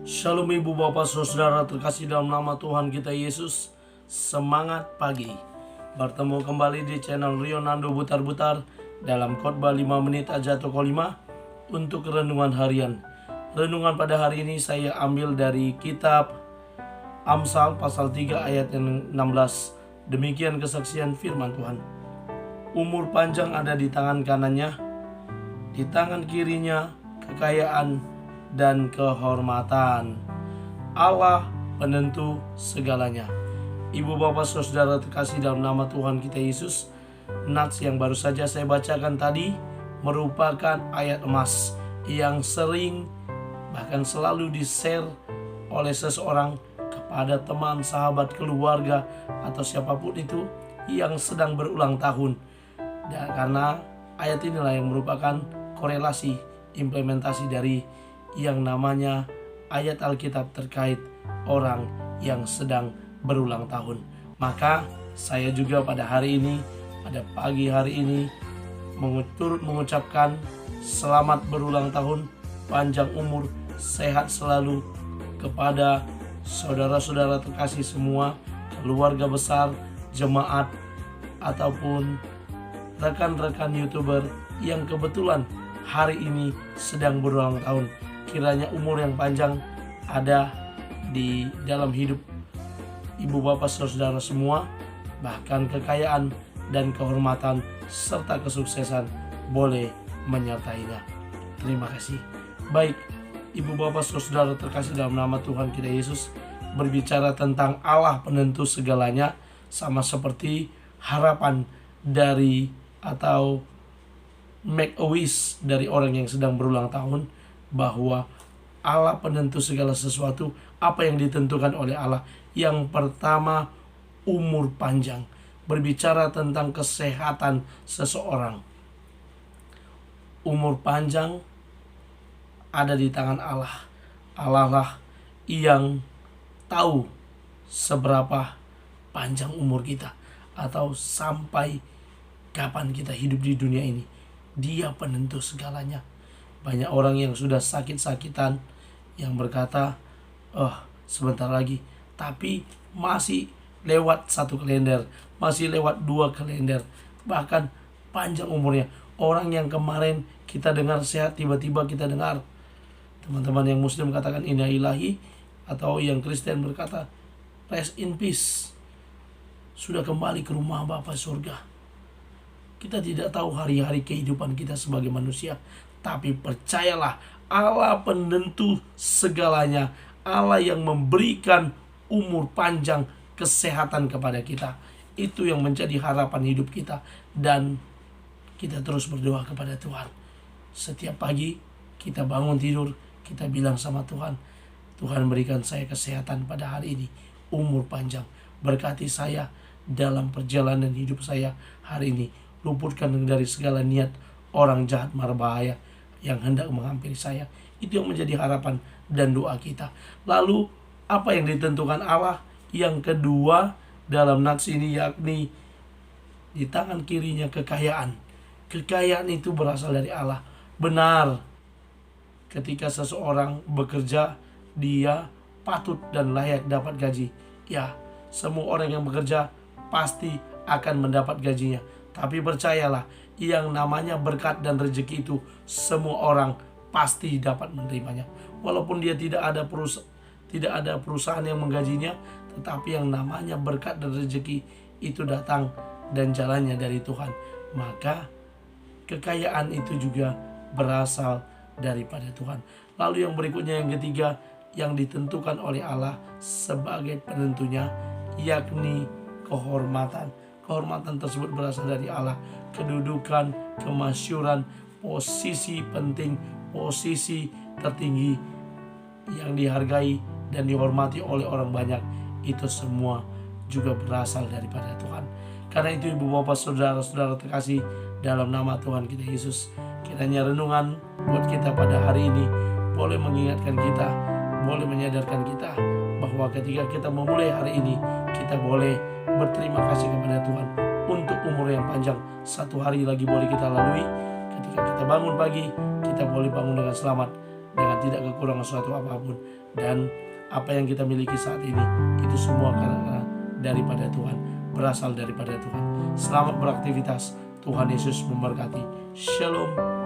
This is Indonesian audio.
Shalom ibu bapak saudara terkasih dalam nama Tuhan kita Yesus. Semangat pagi. Bertemu kembali di channel Rionando Butar-Butar dalam khotbah 5 menit aja toko 5 untuk renungan harian. Renungan pada hari ini saya ambil dari kitab Amsal pasal 3 ayat yang 16. Demikian kesaksian firman Tuhan. Umur panjang ada di tangan kanannya, di tangan kirinya kekayaan dan kehormatan. Allah penentu segalanya. Ibu bapak saudara terkasih dalam nama Tuhan kita Yesus, nats yang baru saja saya bacakan tadi merupakan ayat emas yang sering bahkan selalu di-share oleh seseorang kepada teman, sahabat, keluarga atau siapapun itu yang sedang berulang tahun. Dan karena ayat inilah yang merupakan korelasi implementasi dari yang namanya ayat Alkitab terkait orang yang sedang berulang tahun. Maka saya juga pada hari ini, pada pagi hari ini mengucapkan selamat berulang tahun, panjang umur, sehat selalu kepada saudara-saudara terkasih semua, keluarga besar, jemaat, ataupun rekan-rekan YouTuber yang kebetulan hari ini sedang berulang tahun. Kiranya umur yang panjang ada di dalam hidup ibu bapak saudara semua, bahkan kekayaan dan kehormatan serta kesuksesan boleh menyertainya. Terima kasih. Baik, ibu bapak saudara terkasih dalam nama Tuhan kita Yesus, berbicara tentang Allah penentu segalanya, sama seperti harapan dari atau make a wish dari orang yang sedang berulang tahun, bahwa Allah penentu segala sesuatu. Apa yang ditentukan oleh Allah? Yang pertama, umur panjang. Berbicara tentang kesehatan seseorang. Umur panjang ada di tangan Allah. Allah lah yang tahu seberapa panjang umur kita, atau sampai kapan kita hidup di dunia ini. Dia penentu segalanya. Banyak orang yang sudah sakit-sakitan yang berkata, sebentar lagi. Tapi masih lewat 1 kalender, masih lewat 2 kalender, bahkan panjang umurnya. Orang yang kemarin kita dengar sehat, tiba-tiba kita dengar teman-teman yang muslim katakan inna ilahi, atau yang Kristen berkata rest in peace, sudah kembali ke rumah Bapa surga. Kita tidak tahu hari-hari kehidupan kita sebagai manusia, tapi percayalah, Allah penentu segalanya. Allah yang memberikan umur panjang, kesehatan kepada kita. Itu yang menjadi harapan hidup kita. Dan kita terus berdoa kepada Tuhan. Setiap pagi kita bangun tidur, kita bilang sama Tuhan, Tuhan berikan saya kesehatan pada hari ini, umur panjang. Berkati saya dalam perjalanan hidup saya hari ini. Luputkan dari segala niat orang jahat mara bahaya yang hendak menghampiri saya. Itu yang menjadi harapan dan doa kita. Lalu apa yang ditentukan Allah? Yang kedua dalam nats ini, yakni di tangan kirinya kekayaan. Kekayaan itu berasal dari Allah. Benar, ketika seseorang bekerja, dia patut dan layak dapat gaji. Ya, semua orang yang bekerja pasti akan mendapat gajinya. Tapi percayalah, yang namanya berkat dan rezeki itu semua orang pasti dapat menerimanya. Walaupun dia tidak ada perusahaan yang menggajinya, tetapi yang namanya berkat dan rezeki itu datang dan jalannya dari Tuhan. Maka kekayaan itu juga berasal daripada Tuhan. Lalu yang berikutnya, yang ketiga, yang ditentukan oleh Allah sebagai penentunya, yakni kehormatan. Kehormatan tersebut berasal dari Allah. Kedudukan, kemasyhuran, posisi penting, posisi tertinggi yang dihargai dan dihormati oleh orang banyak, itu semua juga berasal daripada Tuhan. Karena itu ibu bapak saudara-saudara terkasih dalam nama Tuhan kita Yesus, kiranya renungan buat kita pada hari ini boleh mengingatkan kita, boleh menyadarkan kita bahwa ketika kita memulai hari ini, kita boleh berterima kasih kepada Tuhan untuk umur yang panjang. Satu hari lagi boleh kita lalui. Ketika kita bangun pagi, kita boleh bangun dengan selamat dengan tidak kekurangan suatu apapun. Dan apa yang kita miliki saat ini itu semua karena daripada Tuhan, berasal daripada Tuhan. Selamat beraktivitas. Tuhan Yesus memberkati. Shalom.